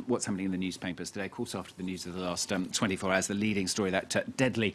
What's happening in the newspapers today? Of course, after the news of the last 24 hours, the leading story, that deadly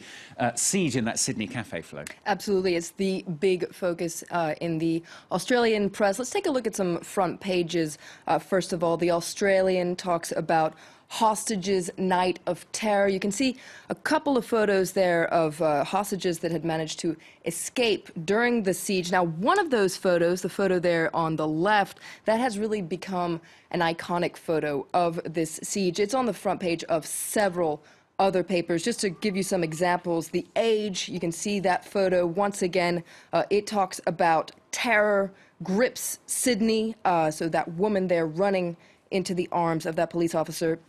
siege in that Sydney Café, Flo. Absolutely. It's the big focus in the Australian press. Let's take a look at some front pages. First of all, the Australian talks about hostages' night of terror. You can see a couple of photos there of hostages that had managed to escape during the siege. Now, one of those photos, the photo there on the left, that has really become an iconic photo of this siege. It's on the front page of several other papers. Just to give you some examples, The Age, you can see that photo. Once again, it talks about terror grips Sydney, so that woman there running into the arms of that police officer.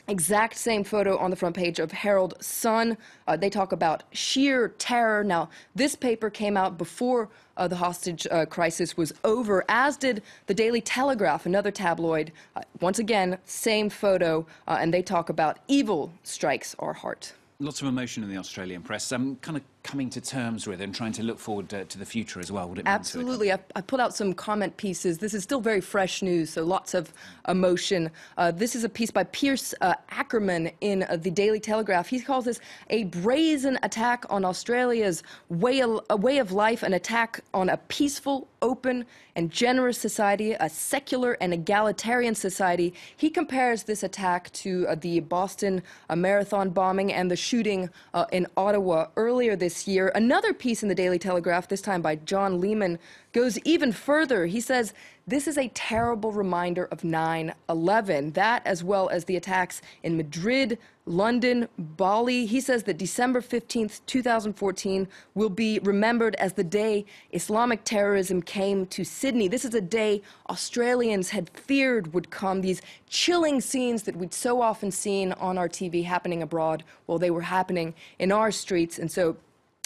Exact same photo on the front page of Herald Sun. They talk about sheer terror. Now, this paper came out before the hostage crisis was over, as did the Daily Telegraph, another tabloid. Once again, same photo, and they talk about evil strikes our heart. Lots of emotion in the Australian press. Kind of coming to terms with and trying to look forward to the future as well. Would it mean Absolutely. I put out some comment pieces. This is still very fresh news, so lots of emotion. This is a piece by Piers Ackerman in the Daily Telegraph. He calls this a brazen attack on Australia's way of life, an attack on a peaceful, open and generous society, a secular and egalitarian society. He compares this attack to the Boston Marathon bombing and the shooting in Ottawa earlier this year. Another piece in the Daily Telegraph, this time by John Lehman, goes even further. He says this is a terrible reminder of 9/11, that as well as the attacks in Madrid, London, Bali. He says that December 15th, 2014 will be remembered as the day Islamic terrorism came to Sydney. This is a day Australians had feared would come. These chilling scenes that we'd so often seen on our TV happening abroad, well, they were happening in our streets. And so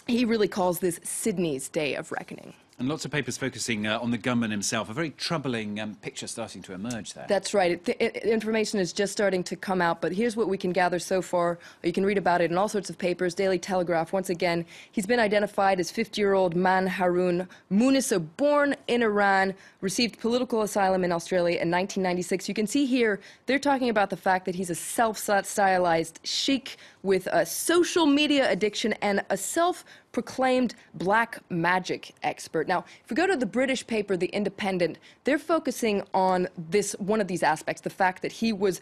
he really calls this Sydney's Day of Reckoning. And lots of papers focusing on the gunman himself. A very troubling picture starting to emerge there. That's right. Information is just starting to come out, but here's what we can gather so far. You can read about it in all sorts of papers. Daily Telegraph, once again, he's been identified as 50-year-old Man Haroon Munis, born in Iran, received political asylum in Australia in 1996. You can see here they're talking about the fact that he's a self-stylized sheikh with a social media addiction and a self-proclaimed black magic expert. Now, if we go to the British paper, The Independent, they're focusing on one of these aspects, the fact that he was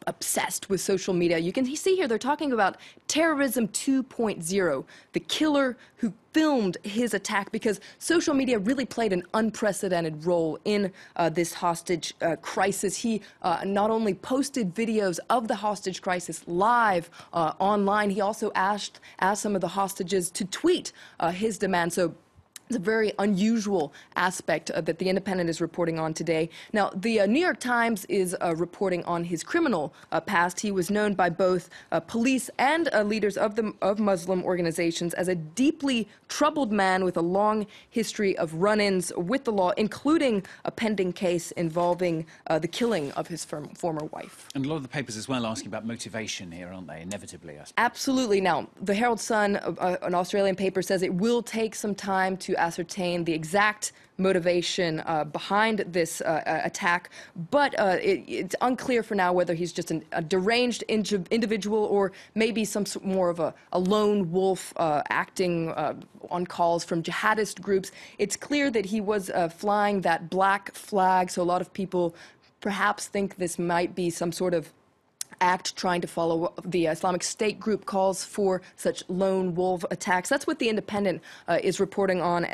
obsessed with social media. You can see here they're talking about terrorism 2.0, the killer who filmed his attack, because social media really played an unprecedented role in this hostage crisis. He not only posted videos of the hostage crisis live online, he also asked some of the hostages to tweet his demand. So it's a very unusual aspect that The Independent is reporting on today. Now, the New York Times is reporting on his criminal past. He was known by both police and leaders of Muslim organizations as a deeply troubled man with a long history of run-ins with the law, including a pending case involving the killing of his former wife. And a lot of the papers as well asking about motivation here, aren't they, inevitably? Absolutely. Now, the Herald Sun, an Australian paper, says it will take some time to ascertain the exact motivation behind this attack, but it's unclear for now whether he's just a deranged individual or maybe some more of a lone wolf acting on calls from jihadist groups. It's clear that he was flying that black flag, so a lot of people perhaps think this might be some sort of act trying to follow the Islamic State group calls for such lone wolf attacks. That's what The Independent is reporting on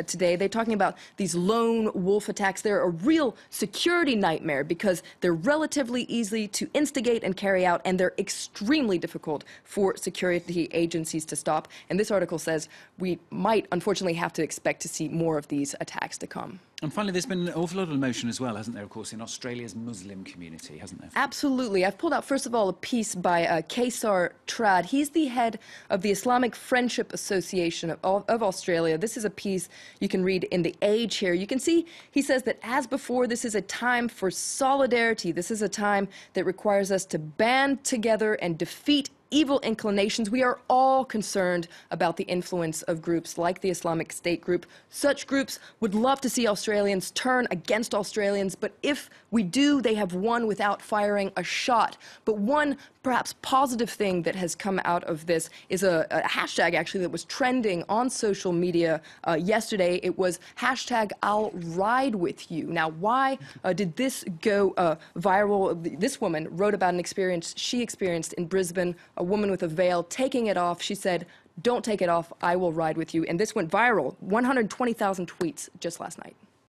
today. They're talking about these lone wolf attacks. They're a real security nightmare because they're relatively easy to instigate and carry out, and they're extremely difficult for security agencies to stop. And this article says we might unfortunately have to expect to see more of these attacks to come. And finally, there's been an awful lot of emotion as well, hasn't there, of course, in Australia's Muslim community, hasn't there? Absolutely. I've pulled out, first of all, a piece by Kaysar Trad. He's the head of the Islamic Friendship Association of Australia. This is a piece you can read in The Age here. You can see he says that, as before, this is a time for solidarity. This is a time that requires us to band together and defeat evil inclinations. We are all concerned about the influence of groups like the Islamic State group. Such groups would love to see Australians turn against Australians, but if we do, they have won without firing a shot. But one perhaps positive thing that has come out of this is a hashtag actually that was trending on social media yesterday. It was hashtag I'll ride with you. Now, why did this go viral? This woman wrote about an experience she experienced in Brisbane, a woman with a veil taking it off. She said, "Don't take it off, I will ride with you." And this went viral, 120,000 tweets just last night.